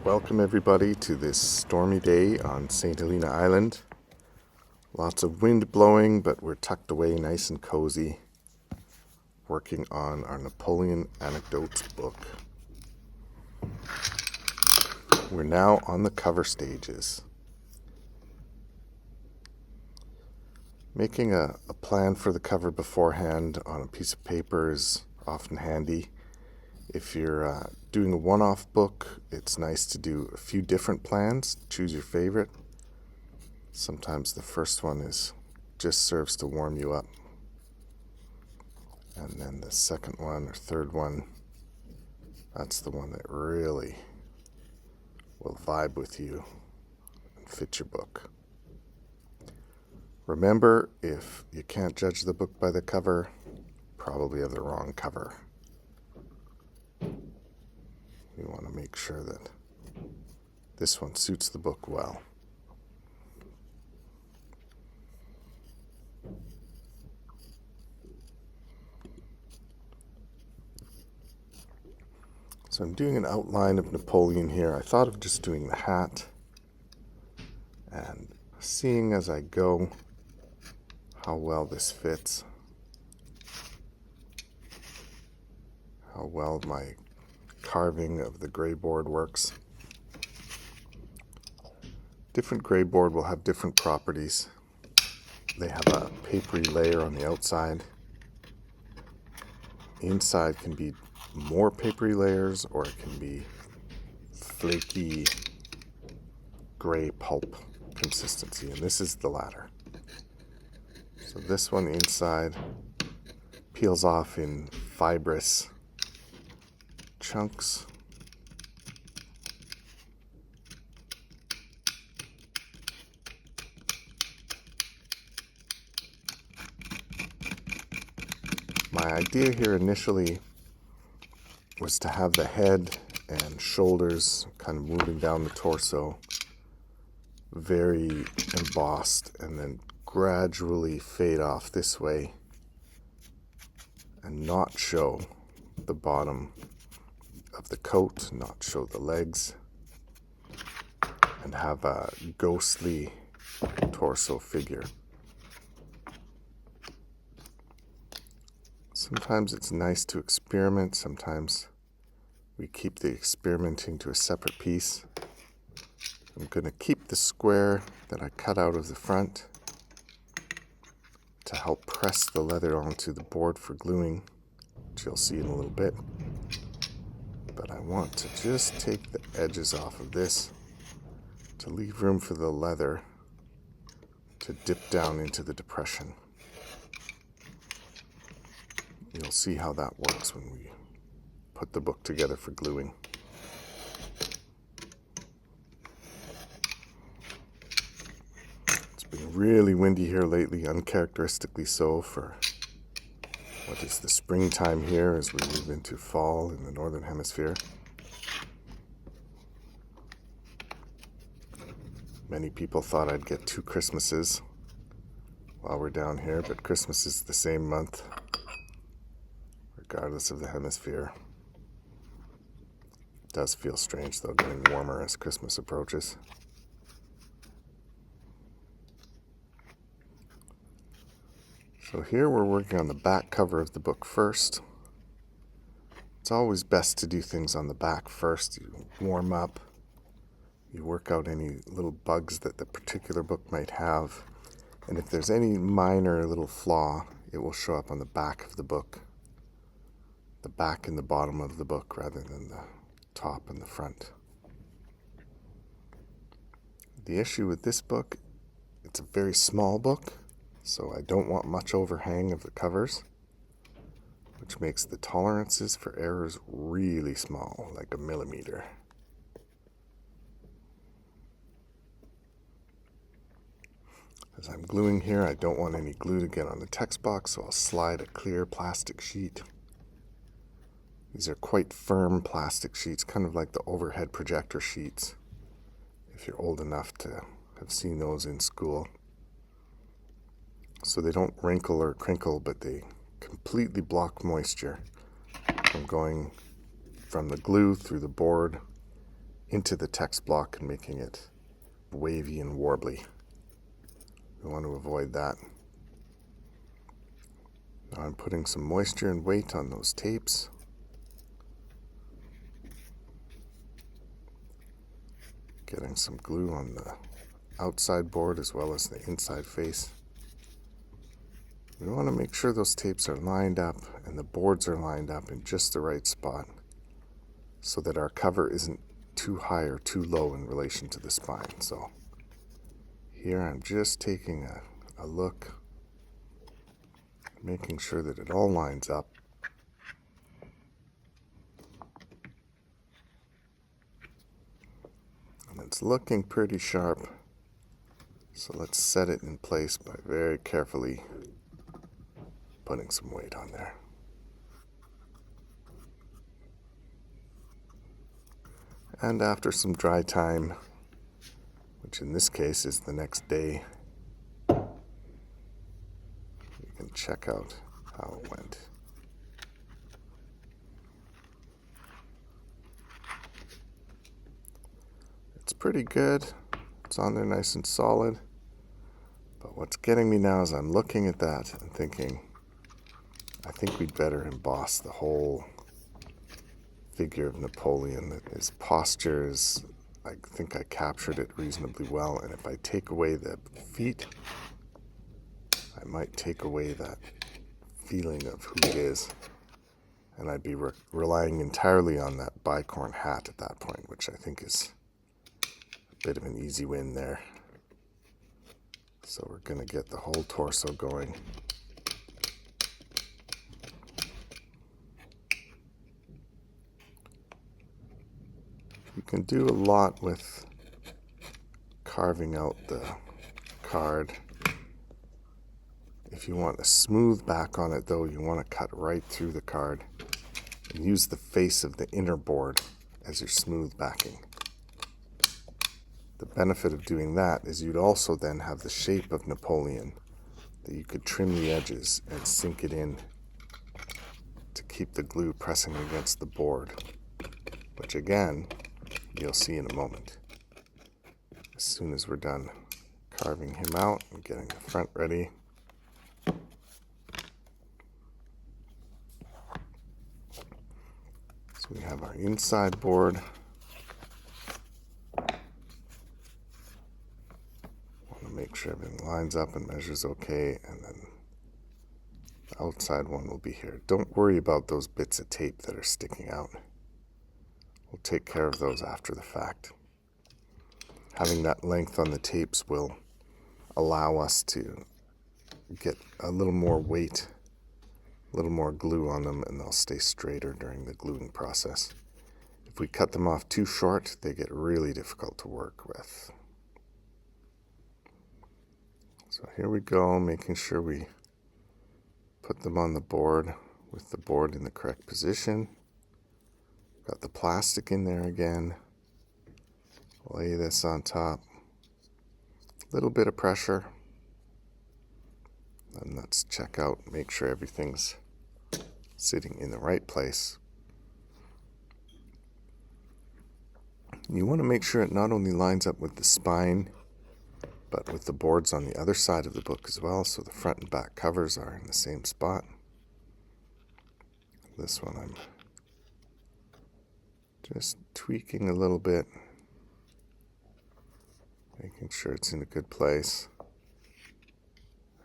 Welcome everybody to this stormy day on St Helena Island. Lots of wind blowing, but we're tucked away nice and cozy, working on our Napoleon Anecdotes book. We're now on the cover stages. Making a plan for the cover beforehand on a piece of paper is often handy. If you're doing a one-off book, it's nice to do a few different plans. Choose your favorite. Sometimes the first one just serves to warm you up. And then the second one or third one, that's the one that really will vibe with you and fit your book. Remember, if you can't judge the book by the cover, probably have the wrong cover. We want to make sure that this one suits the book well. So I'm doing an outline of Napoleon here. I thought of just doing the hat and seeing as I go how well this fits, how well my carving of the Greyboard works. Different Greyboard will have different properties. They have a papery layer on the outside. Inside can be more papery layers, or it can be flaky gray pulp consistency, and this is the latter. So this one inside peels off in fibrous chunks. My idea here initially was to have the head and shoulders kind of moving down the torso, very embossed, and then gradually fade off this way and not show the bottom of the coat, not show the legs, and have a ghostly torso figure. Sometimes it's nice to experiment, sometimes we keep the experimenting to a separate piece. I'm going to keep the square that I cut out of the front to help press the leather onto the board for gluing, which you'll see in a little bit. But I want to just take the edges off of this to leave room for the leather to dip down into the depression. You'll see how that works when we put the book together for gluing. It's been really windy here lately, uncharacteristically so for what is the springtime here as we move into fall in the northern hemisphere. Many people thought I'd get 2 Christmases while we're down here, but Christmas is the same month, regardless of the hemisphere. It does feel strange, though, getting warmer as Christmas approaches. So here we're working on the back cover of the book first. It's always best to do things on the back first. You warm up, you work out any little bugs that the particular book might have, and if there's any minor little flaw, it will show up on the back of the book. The back and the bottom of the book rather than the top and the front. The issue with this book, it's a very small book, so I don't want much overhang of the covers, which makes the tolerances for errors really small, like a millimetre. As I'm gluing here, I don't want any glue to get on the text box, so I'll slide a clear plastic sheet. These are quite firm plastic sheets, kind of like the overhead projector sheets, if you're old enough to have seen those in school. So they don't wrinkle or crinkle, but they completely block moisture from going from the glue through the board into the text block and making it wavy and warbly. We want to avoid that. Now I'm putting some moisture and weight on those tapes. Getting some glue on the outside board as well as the inside face. We want to make sure those tapes are lined up and the boards are lined up in just the right spot so that our cover isn't too high or too low in relation to the spine. So here I'm just taking a look, making sure that it all lines up. And it's looking pretty sharp. So let's set it in place by very carefully putting some weight on there. And after some dry time, which in this case is the next day, you can check out how it went. It's pretty good. It's on there nice and solid. But what's getting me now is I'm looking at that and thinking, I think we'd better emboss the whole figure of Napoleon. His posture is, I think I captured it reasonably well. And if I take away the feet, I might take away that feeling of who it is. And I'd be relying entirely on that bicorn hat at that point, which I think is a bit of an easy win there. So we're going to get the whole torso going. You can do a lot with carving out the card. If you want a smooth back on it, though, you want to cut right through the card and use the face of the inner board as your smooth backing. The benefit of doing that is you'd also then have the shape of Napoleon that you could trim the edges and sink it in to keep the glue pressing against the board, which again, you'll see in a moment. As soon as we're done carving him out and getting the front ready, so we have our inside board. Make sure everything lines up and measures okay, and then the outside one will be here. Don't worry about those bits of tape that are sticking out. We'll take care of those after the fact. Having that length on the tapes will allow us to get a little more weight, a little more glue on them, and they'll stay straighter during the gluing process. If we cut them off too short, they get really difficult to work with. So here we go, making sure we put them on the board with the board in the correct position. Got the plastic in there again. Lay this on top. A little bit of pressure. And let's check out, make sure everything's sitting in the right place. You want to make sure it not only lines up with the spine, but with the boards on the other side of the book as well, so the front and back covers are in the same spot. This one I'm just tweaking a little bit, making sure it's in a good place.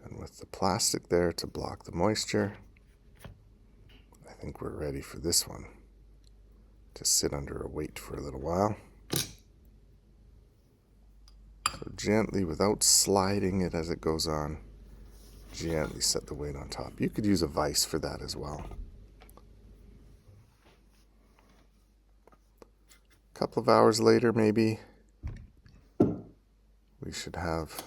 And with the plastic there to block the moisture, I think we're ready for this one to sit under a weight for a little while. So gently, without sliding it as it goes on, gently set the weight on top. You could use a vise for that as well. A couple of hours later, maybe, we should have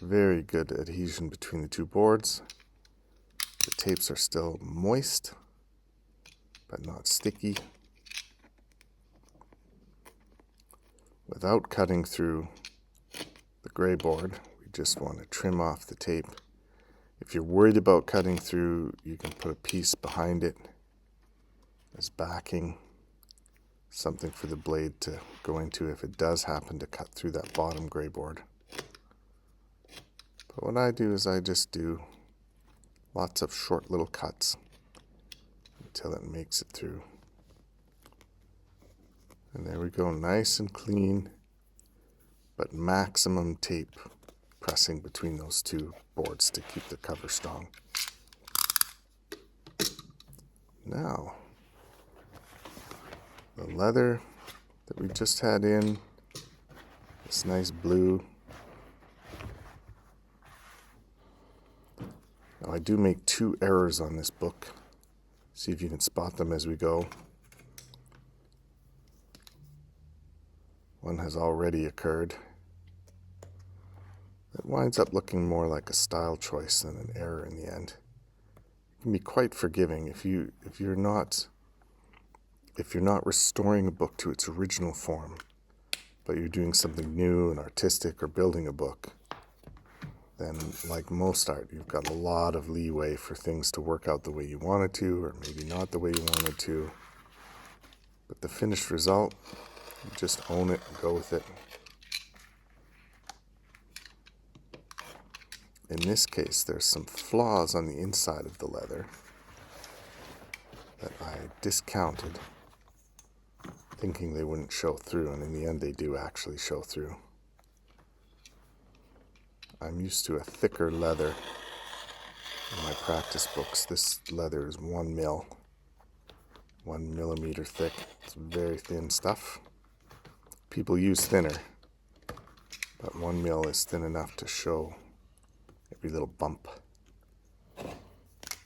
very good adhesion between the two boards. The tapes are still moist, but not sticky. Without cutting through the Greyboard, we just want to trim off the tape. If you're worried about cutting through, you can put a piece behind it as backing something for the blade to go into if it does happen to cut through that bottom greyboard. But what I do is I just do lots of short little cuts until it makes it through. And there we go, nice and clean, but maximum tape pressing between those two boards to keep the cover strong. Now, the leather that we just had in, this nice blue. Now I do make two errors on this book. See if you can spot them as we go. One has already occurred. It winds up looking more like a style choice than an error in the end. It can be quite forgiving if you're not restoring a book to its original form, but you're doing something new and artistic or building a book. Then, like most art, you've got a lot of leeway for things to work out the way you wanted to, or maybe not the way you wanted to. But the finished result, you just own it and go with it. In this case, there's some flaws on the inside of the leather that I discounted, thinking they wouldn't show through, and in the end they do actually show through. I'm used to a thicker leather in my practice books. This leather is 1 millimeter thick. It's very thin stuff. People use thinner, but 1 mil is thin enough to show every little bump.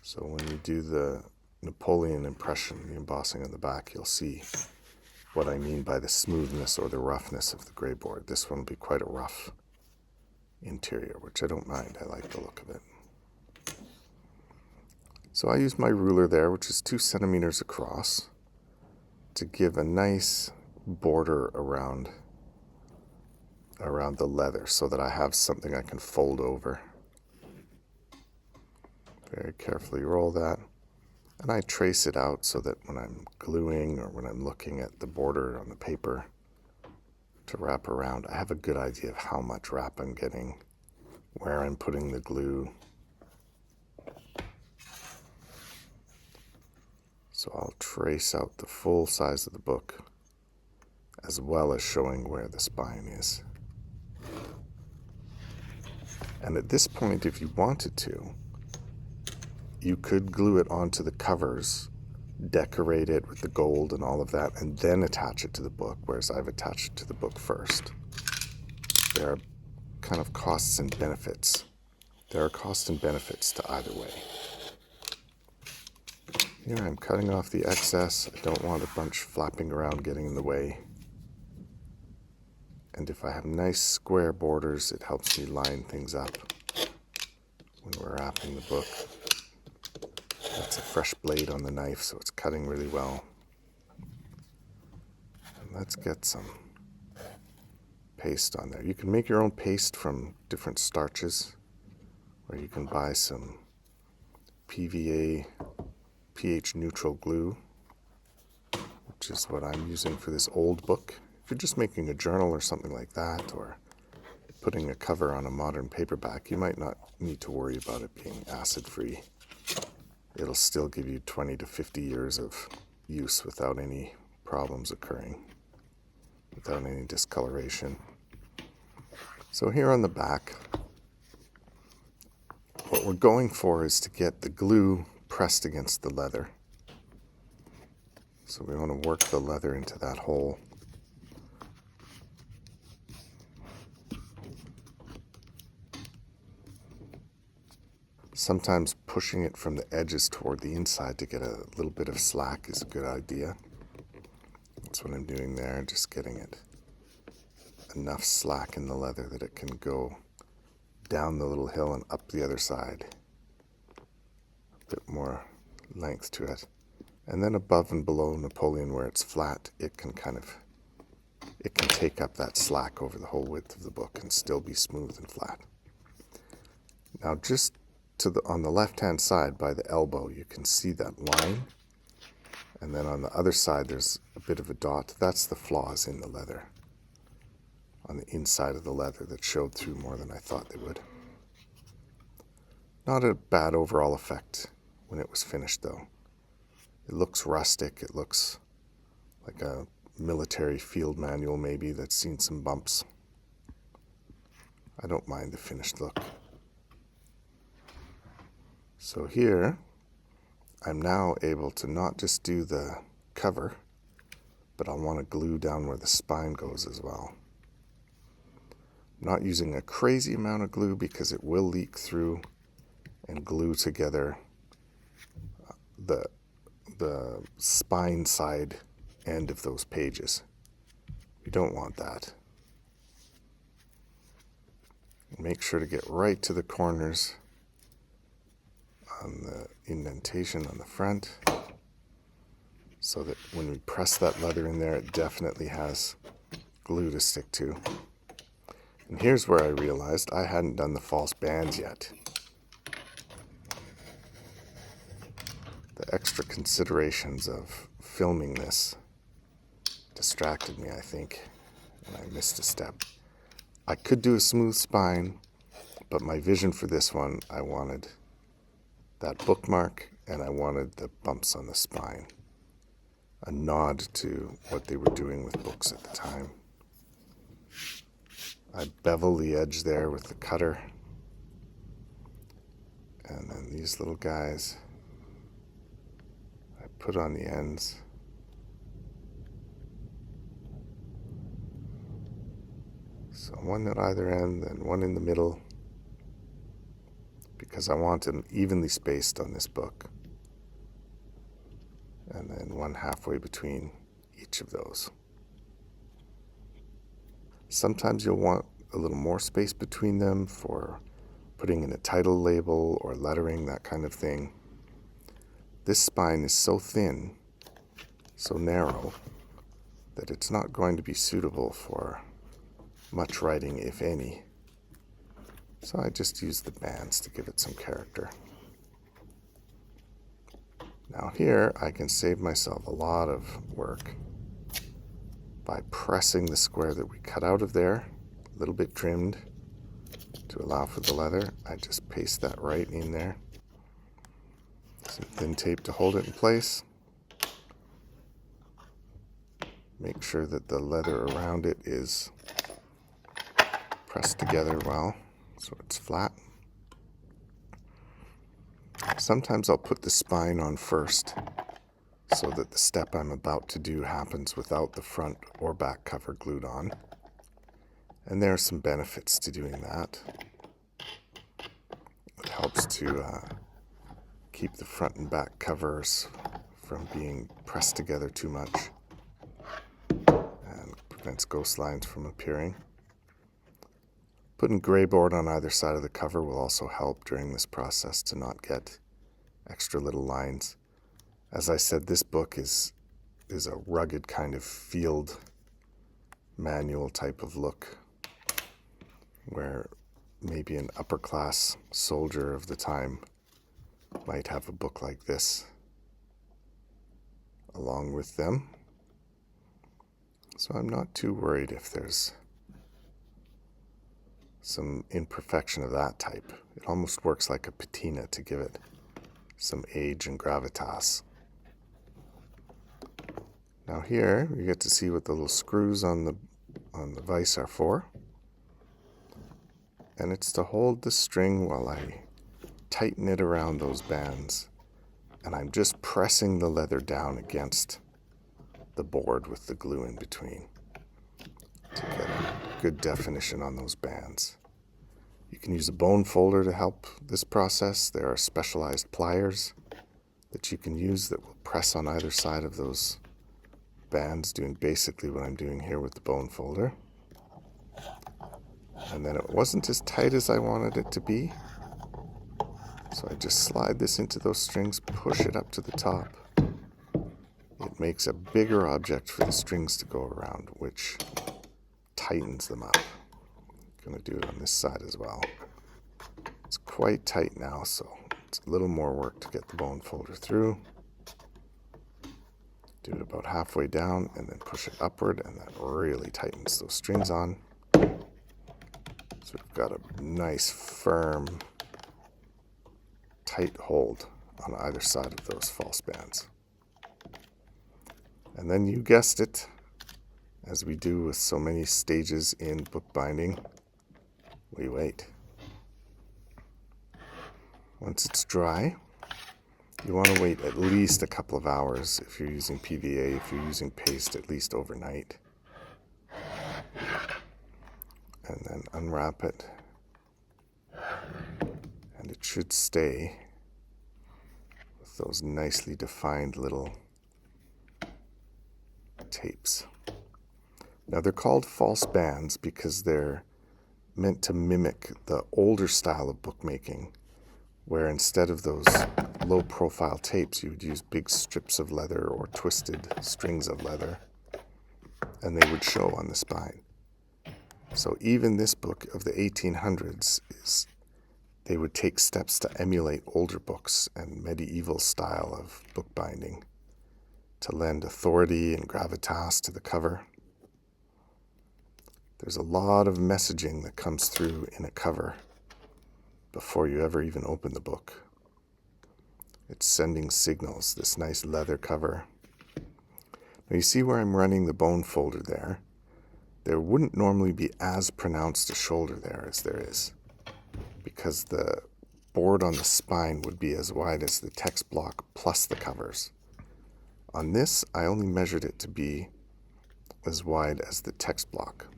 So when you do the Napoleon impression, the embossing on the back, you'll see what I mean by the smoothness or the roughness of the greyboard. This one will be quite a rough interior, which I don't mind. I like the look of it. So I use my ruler there, which is 2 centimeters across, to give a nice border around the leather so that I have something I can fold over. Very carefully roll that, and I trace it out so that when I'm gluing or when I'm looking at the border on the paper to wrap around, I have a good idea of how much wrap I'm getting, where I'm putting the glue. So I'll trace out the full size of the book, as well as showing where the spine is. And at this point, if you wanted to, you could glue it onto the covers, decorate it with the gold and all of that, and then attach it to the book, whereas I've attached it to the book first. There are kind of costs and benefits. There are costs and benefits to either way. Here I'm cutting off the excess. I don't want a bunch flapping around getting in the way. And if I have nice square borders, it helps me line things up when we're wrapping the book. That's a fresh blade on the knife, so it's cutting really well. And let's get some paste on there. You can make your own paste from different starches, or you can buy some PVA pH neutral glue, which is what I'm using for this old book. If you're just making a journal or something like that, or putting a cover on a modern paperback, you might not need to worry about it being acid-free. It'll still give you 20 to 50 years of use without any problems occurring, without any discoloration. So here on the back, what we're going for is to get the glue pressed against the leather. So we want to work the leather into that hole. Sometimes pushing it from the edges toward the inside to get a little bit of slack is a good idea. That's what I'm doing there, just getting it enough slack in the leather that it can go down the little hill and up the other side. A bit more length to it. And then above and below Napoleon, where it's flat, it can take up that slack over the whole width of the book and still be smooth and flat. Now just on the left-hand side by the elbow, you can see that line. And then on the other side, there's a bit of a dot. That's the flaws in the leather, on the inside of the leather that showed through more than I thought they would. Not a bad overall effect when it was finished, though. It looks rustic. It looks like a military field manual, maybe, that's seen some bumps. I don't mind the finished look. So here, I'm now able to not just do the cover, but I'll want to glue down where the spine goes as well. I'm not using a crazy amount of glue because it will leak through and glue together the spine side end of those pages. We don't want that. Make sure to get right to the corners on the indentation on the front, so that when we press that leather in there, it definitely has glue to stick to. And here's where I realized I hadn't done the false bands yet. The extra considerations of filming this distracted me, I think, and I missed a step. I could do a smooth spine, but my vision for this one, I wanted that bookmark and I wanted the bumps on the spine. A nod to what they were doing with books at the time. I bevel the edge there with the cutter. And then these little guys, I put on the ends. So one at either end, then one in the middle, because I want them evenly spaced on this book. And then one halfway between each of those. Sometimes you'll want a little more space between them for putting in a title label or lettering, that kind of thing. This spine is so thin, so narrow, that it's not going to be suitable for much writing, if any. So I just use the bands to give it some character. Now here I can save myself a lot of work by pressing the square that we cut out of there, a little bit trimmed to allow for the leather. I just paste that right in there. Some thin tape to hold it in place. Make sure that the leather around it is pressed together well so it's flat. Sometimes I'll put the spine on first so that the step I'm about to do happens without the front or back cover glued on. And there are some benefits to doing that. It helps to keep the front and back covers from being pressed together too much and prevents ghost lines from appearing. Putting Greyboard on either side of the cover will also help during this process to not get extra little lines. As I said, this book is a rugged kind of field manual type of look, where maybe an upper class soldier of the time might have a book like this along with them. So I'm not too worried if there's some imperfection of that type. It almost works like a patina to give it some age and gravitas. Now here you get to see what the little screws on the vise are for. And it's to hold the string while I tighten it around those bands. And I'm just pressing the leather down against the board with the glue in between to get a good definition on those bands. You can use a bone folder to help this process. There are specialized pliers that you can use that will press on either side of those bands, doing basically what I'm doing here with the bone folder. And then it wasn't as tight as I wanted it to be, so I just slide this into those strings, push it up to the top. It makes a bigger object for the strings to go around, which tightens them up. I'm going to do it on this side as well. It's quite tight now, so it's a little more work to get the bone folder through. Do it about halfway down and then push it upward, and that really tightens those strings on. So we've got a nice, firm, tight hold on either side of those false bands. And then you guessed it, as we do with so many stages in bookbinding, we wait. Once it's dry, you want to wait at least a couple of hours if you're using PVA, if you're using paste, at least overnight. And then unwrap it, and it should stay with those nicely defined little tapes. Now they're called false bands because they're meant to mimic the older style of bookmaking, where instead of those low-profile tapes, you would use big strips of leather or twisted strings of leather, and they would show on the spine. So even this book of the 1800s, they would take steps to emulate older books and medieval style of bookbinding to lend authority and gravitas to the cover. There's a lot of messaging that comes through in a cover before you ever even open the book. It's sending signals, this nice leather cover. Now you see where I'm running the bone folder there? There wouldn't normally be as pronounced a shoulder there as there is, because the board on the spine would be as wide as the text block plus the covers. On this, I only measured it to be as wide as the text block,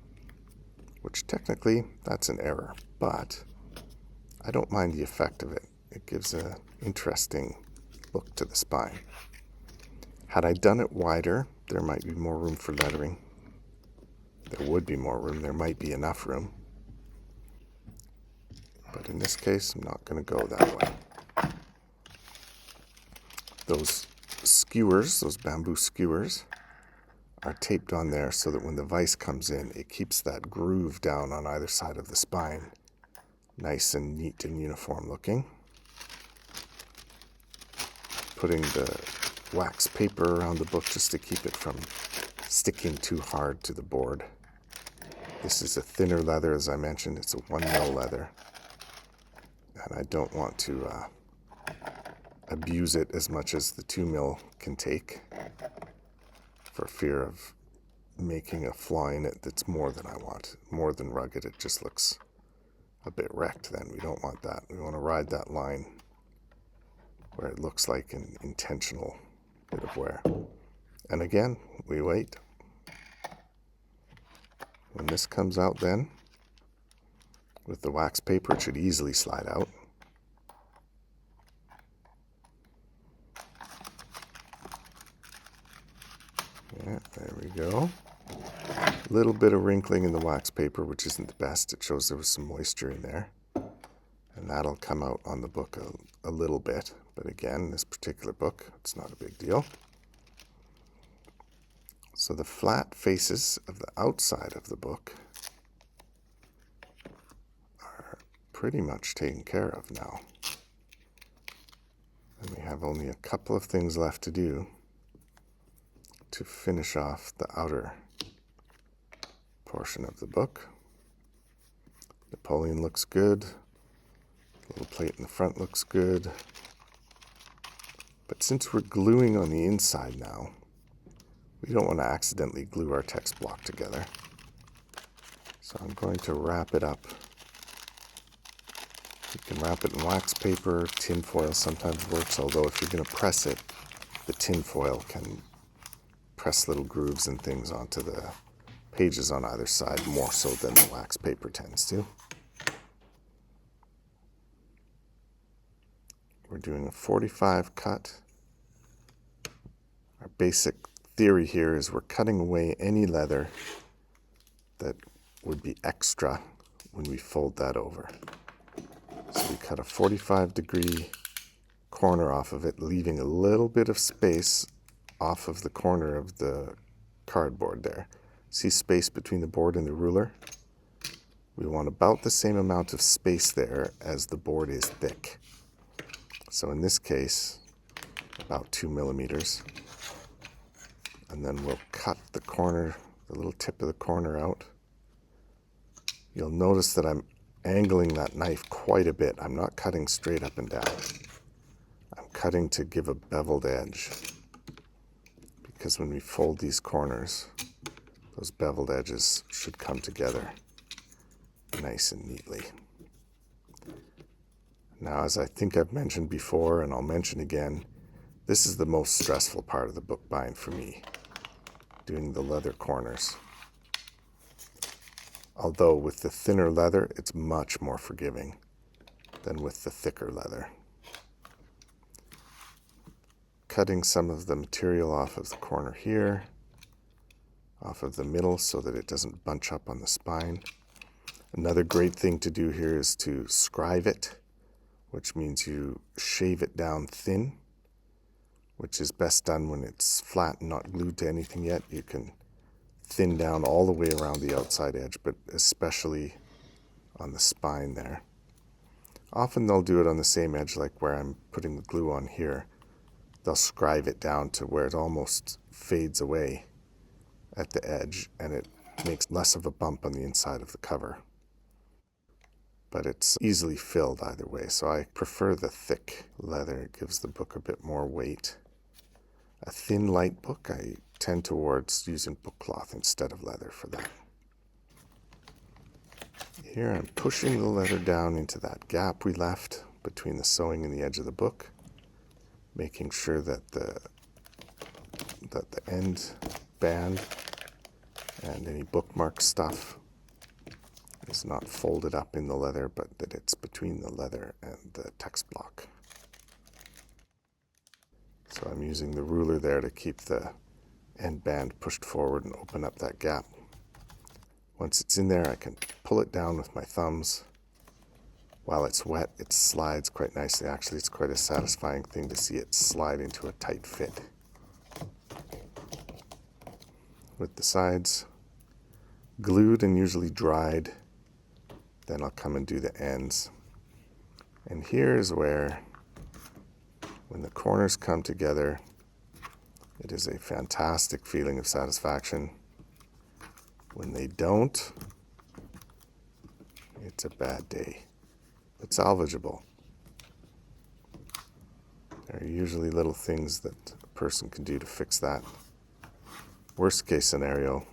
which technically that's an error, but I don't mind the effect of it. It gives an interesting look to the spine. Had I done it wider, there might be more room for lettering. There would be more room. There might be enough room. But in this case, I'm not going to go that way. Those skewers, those bamboo skewers, are taped on there so that when the vise comes in, it keeps that groove down on either side of the spine nice and neat and uniform looking. Putting the wax paper around the book just to keep it from sticking too hard to the board. This is a thinner leather, as I mentioned. It's a 1mm leather. And I don't want to abuse it as much as the 2mm can take, for fear of making a flaw in it that's more than I want. More than rugged, it just looks a bit wrecked then. We don't want that. We want to ride that line where it looks like an intentional bit of wear. And again, we wait. When this comes out then, with the wax paper, it should easily slide out. Yeah, there we go. A little bit of wrinkling in the wax paper, which isn't the best. It shows there was some moisture in there. And that'll come out on the book a little bit. But again, this particular book, it's not a big deal. So the flat faces of the outside of the book are pretty much taken care of now. And we have only a couple of things left to do to finish off the outer portion of the book. Napoleon looks good. The little plate in the front looks good. But since we're gluing on the inside now, we don't want to accidentally glue our text block together. So I'm going to wrap it up. You can wrap it in wax paper, tin foil sometimes works, although if you're going to press it, the tin foil can press little grooves and things onto the pages on either side more so than the wax paper tends to. We're doing a 45 cut. Our basic theory here is we're cutting away any leather that would be extra when we fold that over. So we cut a 45-degree corner off of it, leaving a little bit of space off of the corner of the cardboard there. See space between the board and the ruler? We want about the same amount of space there as the board is thick. So in this case, about 2 millimeters. and then we'll cut the corner, the little tip of the corner out. You'll notice that I'm angling that knife quite a bit. I'm not cutting straight up and down. I'm cutting to give a beveled edge, because when we fold these corners, those beveled edges should come together nice and neatly. Now, as I think I've mentioned before, and I'll mention again, this is the most stressful part of the bookbind for me, doing the leather corners. Although with the thinner leather, it's much more forgiving than with the thicker leather. Cutting some of the material off of the corner here, off of the middle so that it doesn't bunch up on the spine. Another great thing to do here is to scribe it, which means you shave it down thin, which is best done when it's flat and not glued to anything yet. You can thin down all the way around the outside edge, but especially on the spine there. Often they'll do it on the same edge, like where I'm putting the glue on here. They'll scribe it down to where it almost fades away at the edge, and it makes less of a bump on the inside of the cover. But it's easily filled either way, so I prefer the thick leather. It gives the book a bit more weight. A thin, light book, I tend towards using book cloth instead of leather for that. Here I'm pushing the leather down into that gap we left between the sewing and the edge of the book, making sure that the end band and any bookmark stuff is not folded up in the leather, but that it's between the leather and the text block. So I'm using the ruler there to keep the end band pushed forward and open up that gap. Once it's in there, I can pull it down with my thumbs. While it's wet, it slides quite nicely. Actually, it's quite a satisfying thing to see it slide into a tight fit. With the sides glued and usually dried, then I'll come and do the ends. And here's where, when the corners come together, it is a fantastic feeling of satisfaction. When they don't, it's a bad day. But salvageable. There are usually little things that a person can do to fix that. Worst case scenario,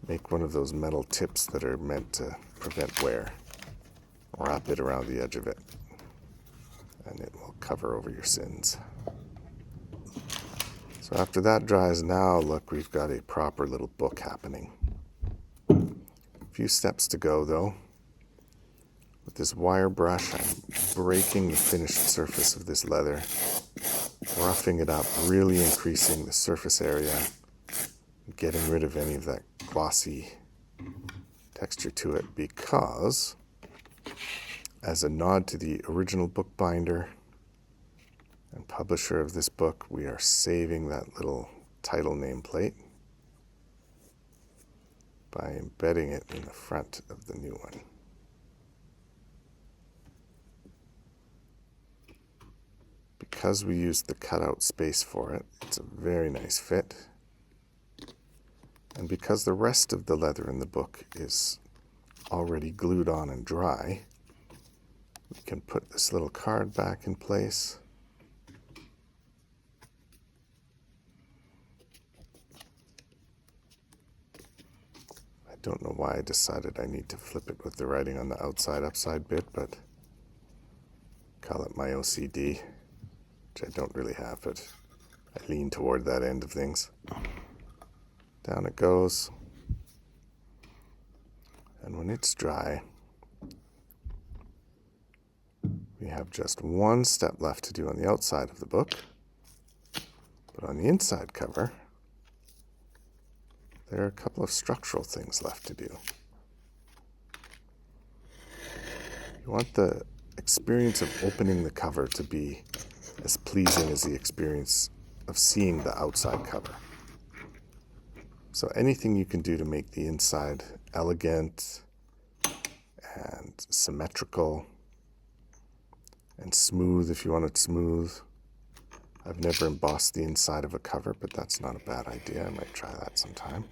make one of those metal tips that are meant to prevent wear. Wrap it around the edge of it, and it will cover over your sins. So after that dries, now look, we've got a proper little book happening. A few steps to go though. With this wire brush, I'm breaking the finished surface of this leather, roughing it up, really increasing the surface area, getting rid of any of that glossy texture to it, because as a nod to the original bookbinder and publisher of this book, we are saving that little title nameplate by embedding it in the front of the new one. Because we used the cutout space for it, it's a very nice fit. And because the rest of the leather in the book is already glued on and dry, we can put this little card back in place. I don't know why I decided I need to flip it with the writing on the outside upside bit, but call it my OCD, which I don't really have, but I lean toward that end of things. Down it goes. And when it's dry, we have just one step left to do on the outside of the book. But on the inside cover, there are a couple of structural things left to do. You want the experience of opening the cover to be as pleasing as the experience of seeing the outside cover. So anything you can do to make the inside elegant and symmetrical and smooth if you want it smooth, I've never embossed the inside of a cover, but that's not a bad idea. I might try that sometime.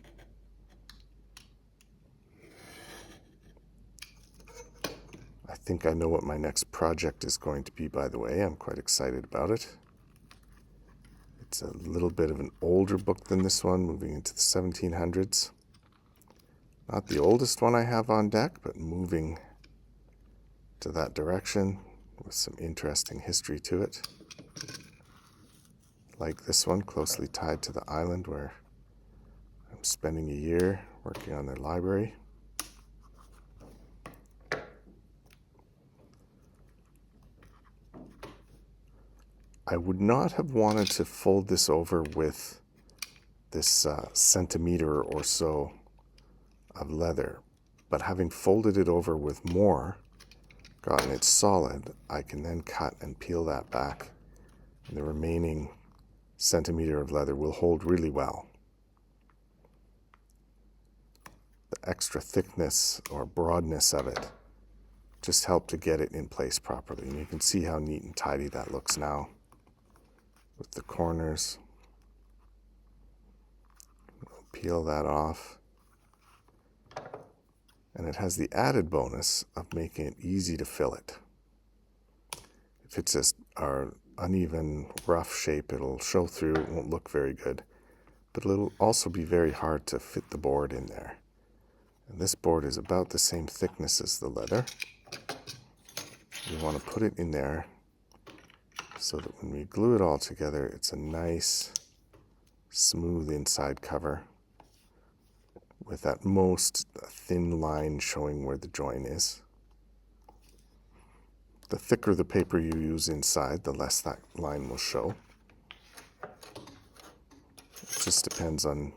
I think I know what my next project is going to be, by the way. I'm quite excited about it. It's a little bit of an older book than this one, moving into the 1700s. Not the oldest one I have on deck, but moving to that direction with some interesting history to it. Like this one, closely tied to the island where I'm spending a year working on their library. I would not have wanted to fold this over with this centimeter or so of leather, but having folded it over with more, gotten it solid, I can then cut and peel that back, and the remaining centimeter of leather will hold really well. The extra thickness or broadness of it just helped to get it in place properly, and you can see how neat and tidy that looks now with the corners. We'll peel that off. And it has the added bonus of making it easy to fill it. If it's just our uneven, rough shape, it'll show through, it won't look very good. But it'll also be very hard to fit the board in there. And this board is about the same thickness as the leather. You want to put it in there so that when we glue it all together, it's a nice, smooth inside cover, with at most a thin line showing where the join is. The thicker the paper you use inside, the less that line will show. It just depends on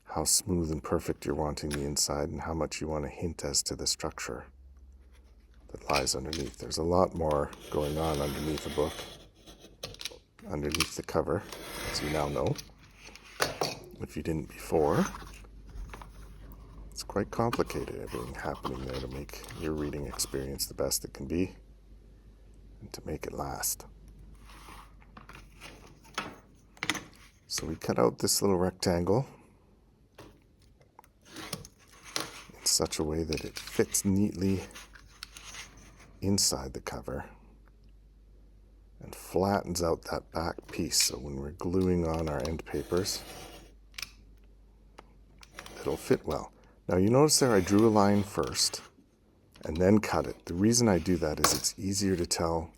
how smooth and perfect you're wanting the inside and how much you want to hint as to the structure that lies underneath. There's a lot more going on underneath a book, underneath the cover, as you now know, if you didn't before. It's quite complicated, everything happening there to make your reading experience the best it can be and to make it last. So we cut out this little rectangle in such a way that it fits neatly inside the cover and flattens out that back piece, so when we're gluing on our end papers, it'll fit well. Now you notice there I drew a line first and then cut it. The reason I do that is it's easier to tell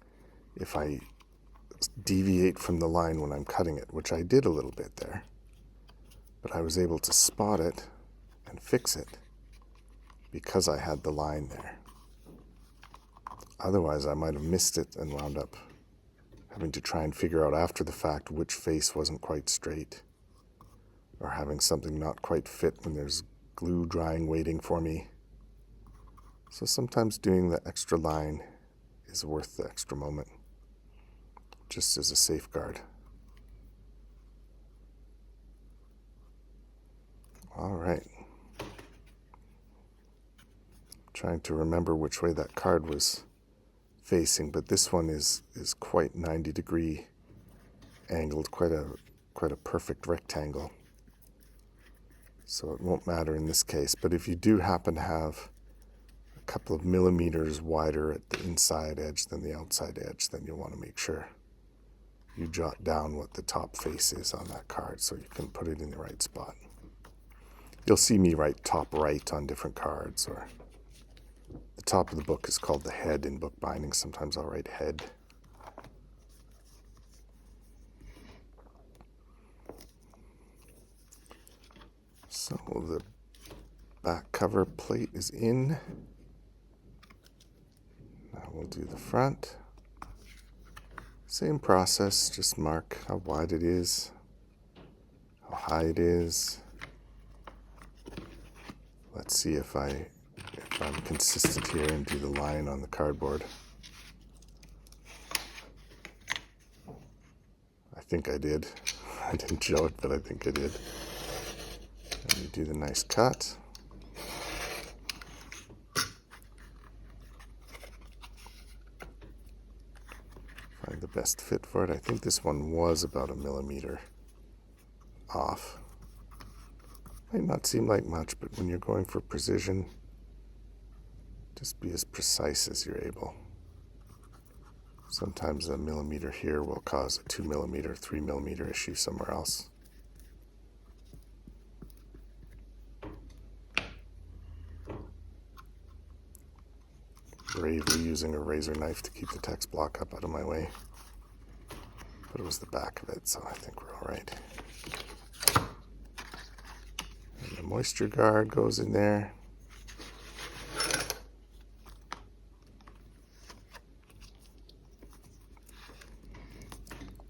if I deviate from the line when I'm cutting it, which I did a little bit there. But I was able to spot it and fix it because I had the line there. Otherwise I might have missed it and wound up having to try and figure out after the fact which face wasn't quite straight, or having something not quite fit when there's glue drying waiting for me. So sometimes doing the extra line is worth the extra moment, just as a safeguard. All right. Trying to remember which way that card was facing, but this one is quite 90-degree angled, quite a perfect rectangle. So it won't matter in this case. But if you do happen to have a couple of millimeters wider at the inside edge than the outside edge, then you'll want to make sure you jot down what the top face is on that card so you can put it in the right spot. You'll see me write top right on different cards, or the top of the book is called the head in bookbinding. Sometimes I'll write head. So the back cover plate is in. Now we'll do the front. Same process, just mark how wide it is, how high it is. Let's see if I'm consistent here and do the line on the cardboard. I think I did. I didn't show it, but I think I did. And you do the nice cut. Find the best fit for it. I think this one was about 1 millimeter off. Might not seem like much, but when you're going for precision, just be as precise as you're able. Sometimes 1 millimeter here will cause a 2 millimeter, 3 millimeter issue somewhere else. Bravely using a razor knife to keep the text block up out of my way. But it was the back of it, so I think we're all right. And the moisture guard goes in there.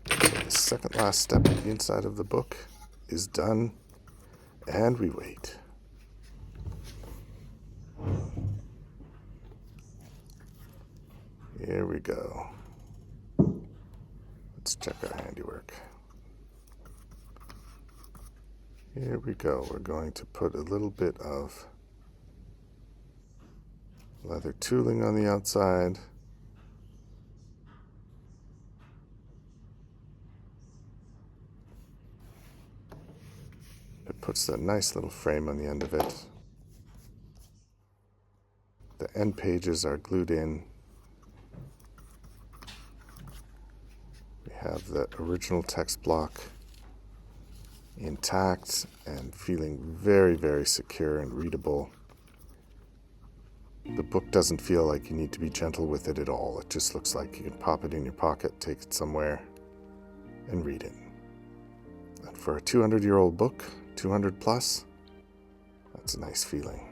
So the second last step of the inside of the book is done, and we wait. Here we go. Let's check our handiwork. Here we go. We're going to put a little bit of leather tooling on the outside. It puts that nice little frame on the end of it. The end pages are glued in. We have the original text block intact and feeling very, very secure and readable. The book doesn't feel like you need to be gentle with it at all. It just looks like you can pop it in your pocket, take it somewhere, and read it. And for a 200-year-old book, 200 plus, that's a nice feeling.